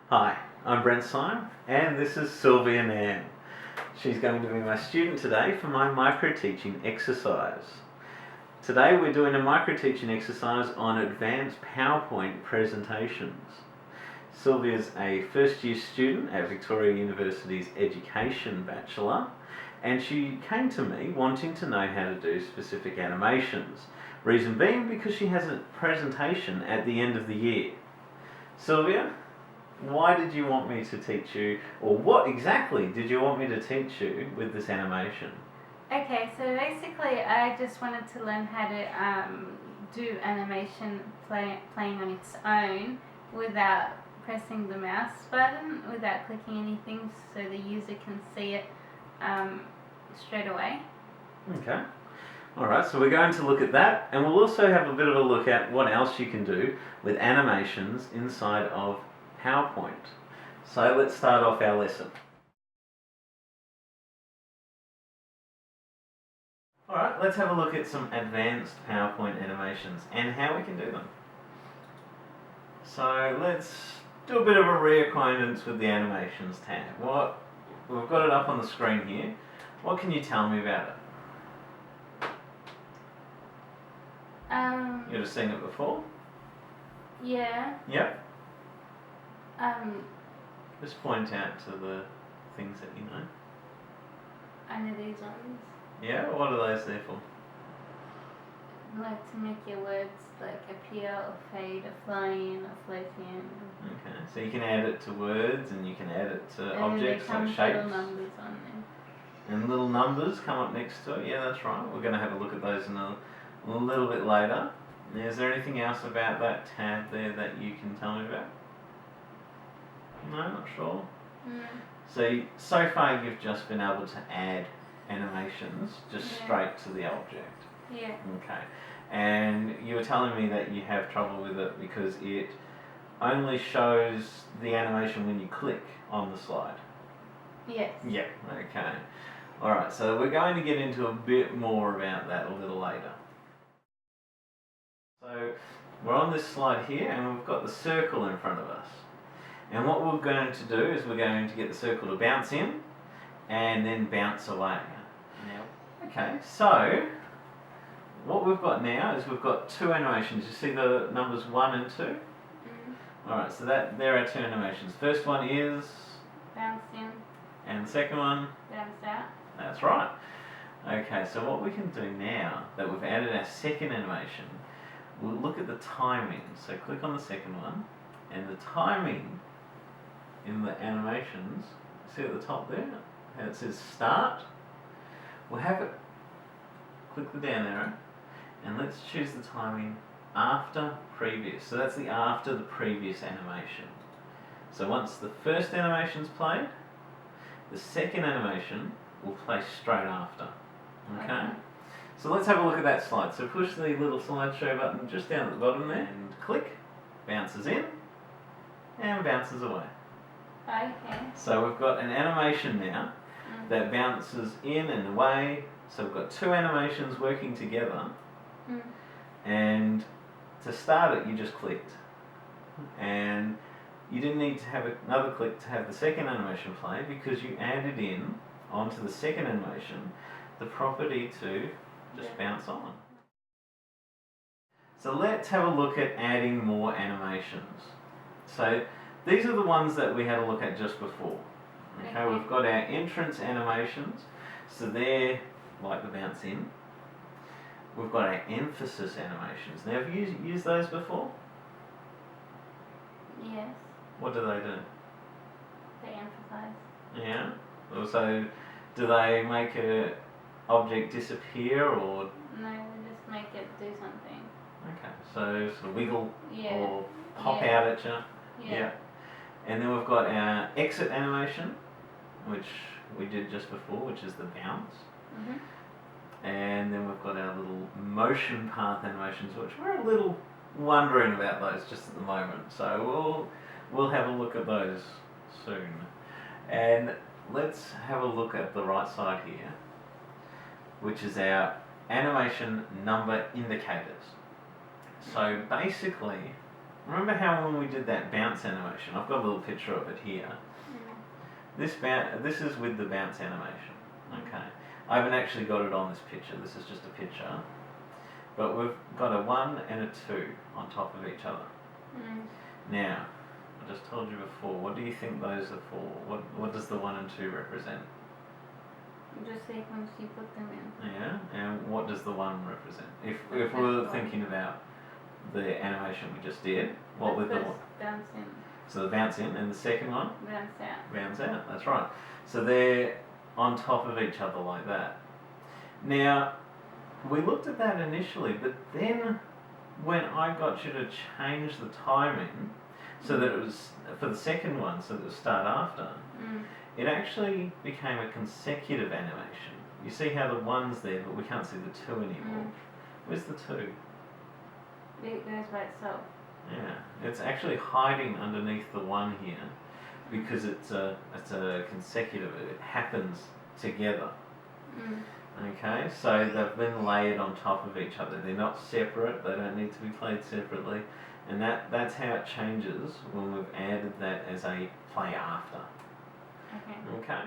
Hi, I'm Brent Syme, and this is Sylvia Nan. She's going to be my student today for my micro-teaching exercise. Today we're doing a micro-teaching exercise on advanced PowerPoint presentations. Sylvia's a first-year student at Victoria University's Education Bachelor, and she came to me wanting to know how to do specific animations. Reason being because she has a presentation at the end of the year. Sylvia, why did you want me to teach you, or what exactly did you want me to teach you with this animation? Okay, so basically I just wanted to learn how to do animation playing on its own without pressing the mouse button, without clicking anything, so the user can see it straight away. Okay. Alright, so we're going to look at that, and we'll also have a bit of a look at what else you can do with animations inside of PowerPoint. So let's start off our lesson. Alright, let's have a look at some advanced PowerPoint animations and how we can do them. So let's do a bit of a reacquaintance with the animations tab. We've got it up on the screen here. What can you tell me about it? You've ever seen it before? Yeah. Yep. Just point out to the things that you know. I know these ones. Yeah? What are those there for? Like to make your words like appear or fade or fly in or float in. Okay, so you can add it to words and you can add it to and objects like shapes. Little numbers on there. And little numbers come up next to it. Yeah, that's right. We're going to have a look at those in a little bit later. Is there anything else about that tab there that you can tell me about? No, not sure. So far you've just been able to add animations just straight to the object. Yeah. Okay. And you were telling me that you have trouble with it because it only shows the animation when you click on the slide. Yes. Yeah, okay. Alright, so we're going to get into a bit more about that a little later. So we're on this slide here and we've got the circle in front of us. And what we're going to do is we're going to get the circle to bounce in and then bounce away. Okay, so what we've got now is we've got two animations. You see the numbers 1 and 2? Alright, so there are two animations. First one is bounce in. And the second one? Bounce out. That's right. Okay, so what we can do now that we've added our second animation, we'll look at the timing. So click on the second one, and the timing in the animations, see at the top there, how it says start. We'll have it, click the down arrow, and let's choose the timing after previous. So that's the after the previous animation. So once the first animation's played, the second animation will play straight after. Okay? So let's have a look at that slide. So push the little slideshow button just down at the bottom there and click, bounces in, and bounces away. Okay. So we've got an animation now that bounces in and away. So we've got two animations working together. And to start it, you just clicked. And you didn't need to have another click to have the second animation play because you added in onto the second animation the property to just bounce on. So let's have a look at adding more animations. So these are the ones that we had a look at just before. Okay, we've got our entrance animations. So they're like the bounce in. We've got our emphasis animations. Now have you used those before? Yes. What do they do? They emphasize. Yeah. Also, do they make a object disappear or? No, they just make it do something. Okay, so sort of wiggle or pop Yeah. out at you. Yeah. And then we've got our exit animation, which we did just before, which is the bounce. And then we've got our little motion path animations, which we're a little wondering about those just at the moment. So we'll have a look at those soon. And let's have a look at the right side here, which is our animation number indicators. So basically, remember how when we did that bounce animation, I've got a little picture of it here. This is with the bounce animation. Okay, I haven't actually got it on this picture. This is just a picture, but we've got a 1 and a 2 on top of each other. Now, I just told you before. What do you think those are for? What does the 1 and 2 represent? Just sequence you put them in. Yeah, and what does the 1 represent? If we were thinking about the animation we just did, what would the one? Bounce in. So the bounce in, and the second one? Bounce out. Bounce out, that's right. So they're on top of each other like that. Now, we looked at that initially, but then when I got you to change the timing so that it was for the second one, so that it would start after, it actually became a consecutive animation. You see how the 1's there, but we can't see the 2 anymore. Where's the 2? It goes by itself. Yeah, it's actually hiding underneath the 1 here because it's a consecutive. It happens together. Okay, so they've been layered on top of each other. They're not separate. They don't need to be played separately, and that's how it changes when we've added that as a play after. Okay.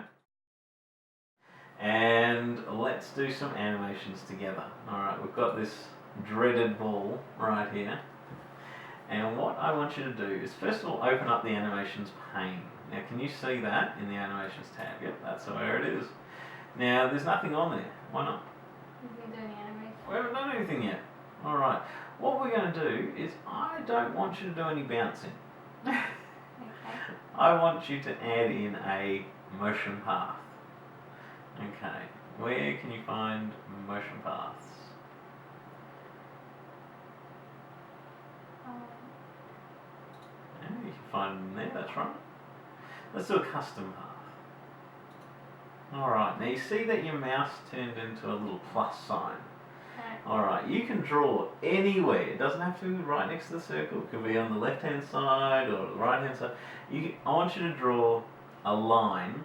And let's do some animations together. Alright, we've got this dreaded ball right here. And what I want you to do is first of all open up the animations pane. Now can you see that in the animations tab? Yep, that's where it is. Now there's nothing on there. Why not? We can do the animation. We haven't done anything yet. Alright, what we're going to do is I don't want you to do any bouncing. I want you to add in a motion path. Okay, where can you find motion paths? Yeah, you can find them there, that's right. Let's do a custom path. Alright, now you see that your mouse turned into a little plus sign. Alright, you can draw anywhere. It doesn't have to be right next to the circle. It could be on the left hand side or the right hand side. I want you to draw a line,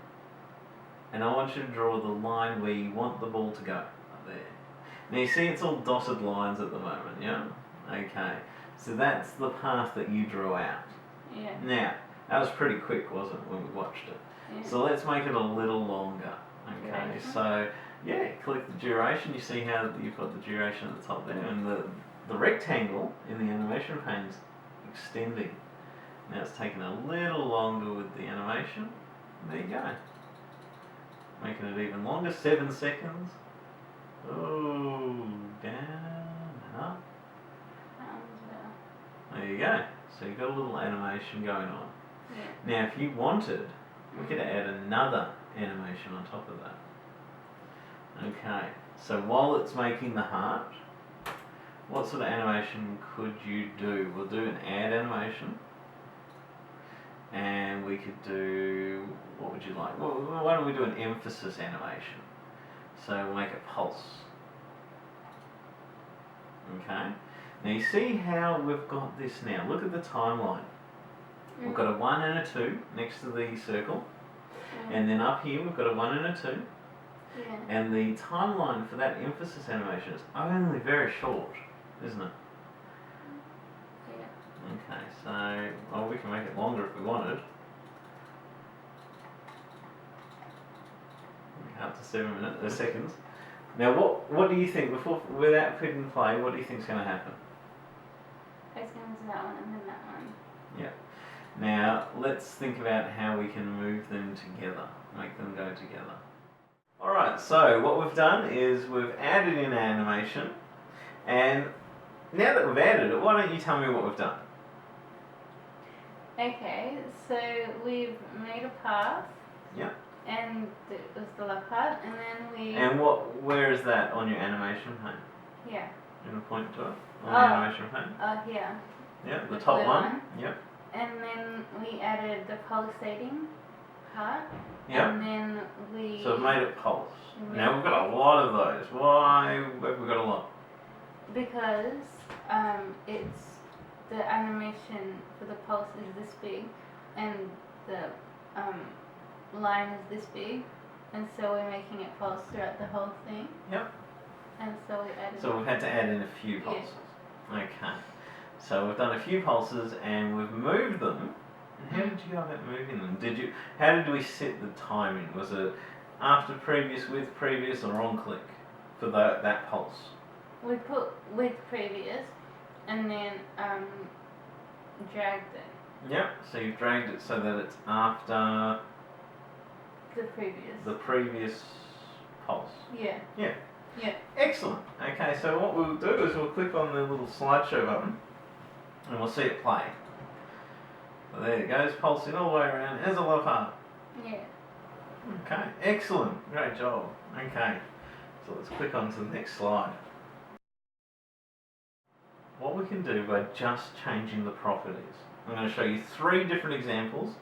and I want you to draw the line where you want the ball to go. Up there. Now you see it's all dotted lines at the moment, yeah? Okay, so that's the path that you drew out. Yeah. Now, that was pretty quick, wasn't it, when we watched it? Yeah. So let's make it a little longer. Okay, Duration. so yeah, click the duration. You see how you've got the duration at the top there, and the rectangle in the animation pane is extending. Now it's taking a little longer with the animation. There you go. Making it even longer, 7 seconds. Oh, down and up. There you go. So you've got a little animation going on. Yeah. Now if you wanted, we could add another animation on top of that. Okay, so while it's making the heart, what sort of animation could you do? We'll do an add animation. And we could do, what would you like? Well, why don't we do an emphasis animation? So we'll make it pulse. Okay. Now you see how we've got this now. Look at the timeline. We've got a 1 and a 2 next to the circle. And then up here we've got a 1 and a 2. Yeah. And the timeline for that emphasis animation is only very short, isn't it? Yeah. Okay, so well, we can make it longer if we wanted. Up to 7 minutes, seconds. Now, what do you think without hitting play? What do you think is going to happen? It's going to that one and then that one. Yeah. Now let's think about how we can move them together, make them go together. All right. So what we've done is we've added in animation, and now that we've added it, why don't you tell me what we've done? Okay, so we've made a path. Yep. And it was the left part, and then we. And where is that on your animation pane? Yeah. You want to point to it on the animation pane? Here. Yeah, the The top blue one. one. Yep. And then we added the pulsating part. Yep. And then we. So we've made it pulse. Mhm. Now we've got a lot of those. Why have we got a lot? Because it's the animation for the pulse is this big, and the line is this big, and so we're making it pulse throughout the whole thing. Yep. And so we added. So we've had to add in a few pulses. Okay. So we've done a few pulses and we've moved them. And how did you go about moving them? How did we set the timing? Was it after previous, with previous, or on click for that pulse? We put with previous and then dragged it. Yep, so you've dragged it so that it's after the previous pulse. Yeah. Yeah. Yeah. Excellent. Okay, so what we'll do is we'll click on the little slideshow button and we'll see it play. So there it goes, pulsing all the way around. There's a love heart. Yeah. Okay, excellent. Great job. Okay, so let's click on to the next slide. What we can do by just changing the properties. I'm going to show you 3 different examples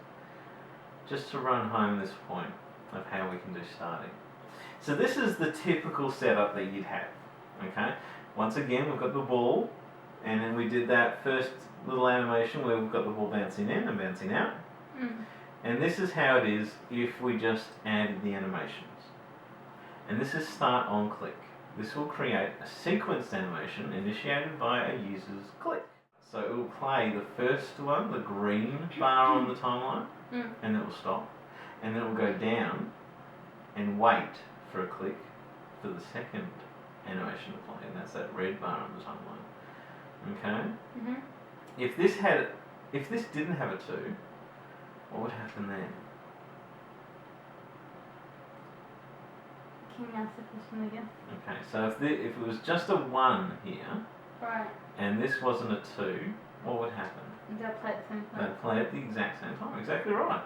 just to run home this point of how we can do starting. So this is the typical setup that you'd have. Okay, once again we've got the ball, and then we did that first little animation where we've got the ball bouncing in and bouncing out. And this is how it is if we just added the animations. And this is start on click. This will create a sequenced animation initiated by a user's click. So it will play the first one, the green bar on the timeline, and it will stop. And then it will go down and wait for a click for the second animation to play, and that's that red bar on the timeline. Okay? If this didn't have a 2, what would happen then? Can you ask the question again? Okay, so if it was just a 1 here, right, and this wasn't a 2, what would happen? they'll play at the same time. They'd play at the exact same time. Exactly right.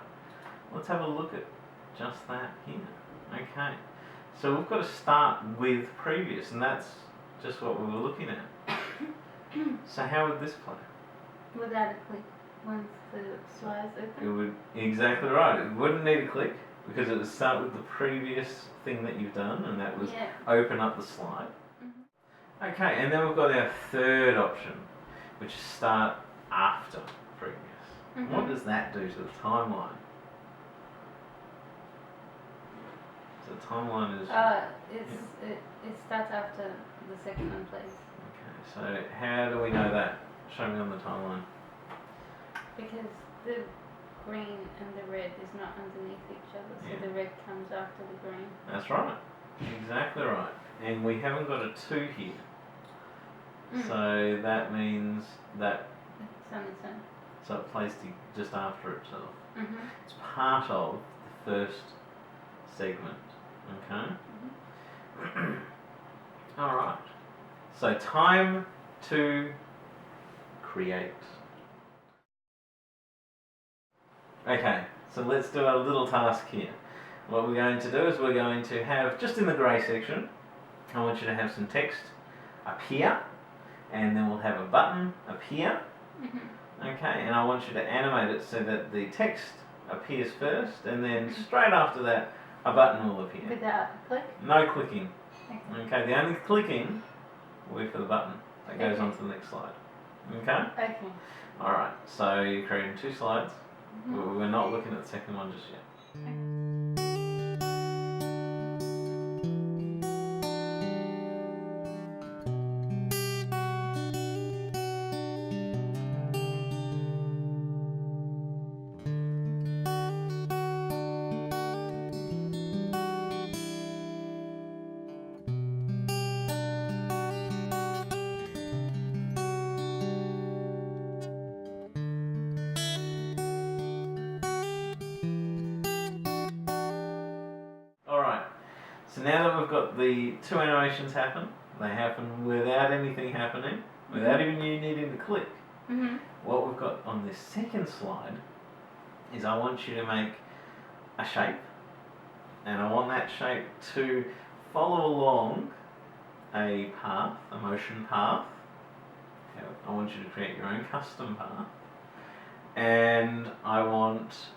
Let's have a look at just that here. Okay, so we've got to start with previous, and that's just what we were looking at. So how would this play? Without a click, once the slide's open? It would, exactly right. It wouldn't need a click because it would start with the previous thing that you've done, and that was open up the slide. Okay, and then we've got our third option, which is start after previous. What does that do to the timeline? So the timeline is... it starts after the second one plays. Okay, so how do we know that? Show me on the timeline. Because the green and the red is not underneath each other, so the red comes after the green. That's right. Exactly right. And we haven't got a 2 here. So that means that... It's on its own. So it plays just after itself. It's part of the first segment. Okay? Alright. So time to create. Okay, so let's do our little task here. What we're going to do is we're going to have, just in the grey section, I want you to have some text appear, and then we'll have a button appear. Okay, and I want you to animate it so that the text appears first, and then straight after that, a button will appear. Without a click? No clicking. Okay, the only clicking will be for the button that goes on to the next slide. Okay? Okay. Alright, so you're creating 2 slides. We're not looking at the second one just yet. So now that we've got the 2 animations happen, they happen without anything happening, without even you needing to click. What we've got on this second slide is I want you to make a shape, and I want that shape to follow along a path, a motion path. I want you to create your own custom path, and I want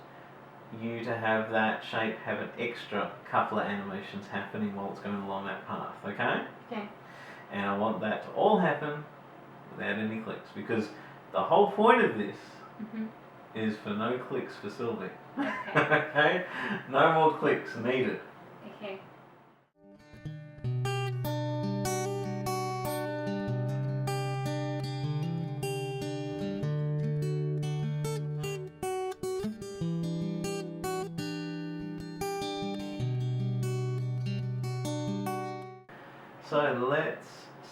you to have that shape have an extra couple of animations happening while it's going along that path, okay? Okay. And I want that to all happen without any clicks, because the whole point of this is for no clicks for Sylvie. Okay. Okay? No more clicks needed. Okay. So let's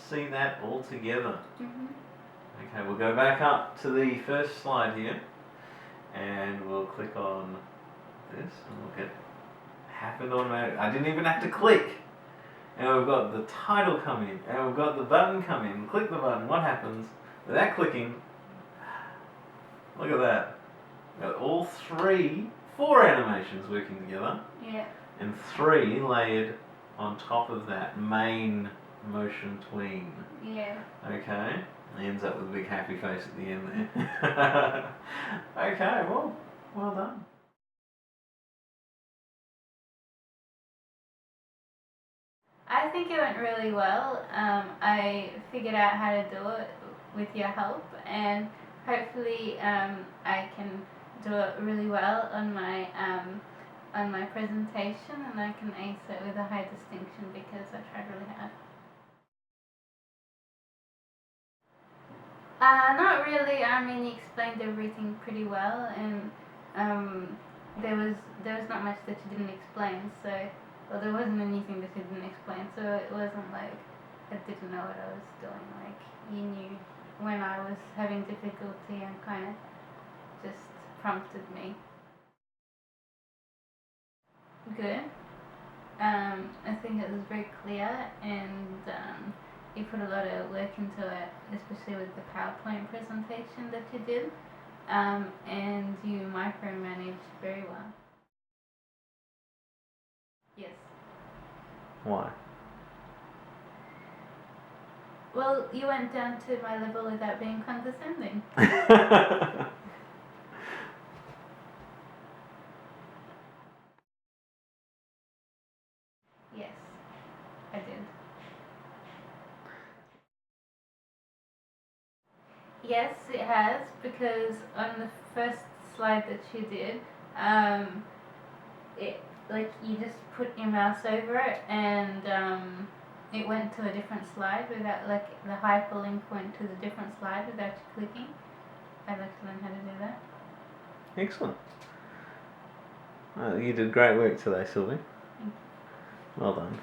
see that all together. Mhm. Okay, we'll go back up to the first slide here, and we'll click on this, and look at happened automatically. I didn't even have to click. And we've got the title come in, and we've got the button come in. Click the button. What happens without clicking? Look at that. We've got all four animations working together, Yeah. and 3 layered on top of that main motion tween. Yeah. Okay, ends up with a big happy face at the end there. Okay, well done. I think it went really well. I figured out how to do it with your help, and hopefully I can do it really well on my presentation, and I can ace it with a high distinction because I tried really hard. Not really. I mean, you explained everything pretty well, and there was not much that you didn't explain. So, well, there wasn't anything that you didn't explain. So it wasn't like I didn't know what I was doing. Like you knew when I was having difficulty and kind of just prompted me. Good. I think it was very clear, and you put a lot of work into it, especially with the PowerPoint presentation that you did, and you micromanaged very well. Yes. Why? Well, you went down to my level without being condescending. Yes, I did. Yes, it has, because on the first slide that you did, it like you just put your mouse over it and it went to a different slide without, like, the hyperlink went to the different slide without you clicking. I'd like to learn how to do that. Excellent. You did great work today, Sylvie. Thank you. Well done.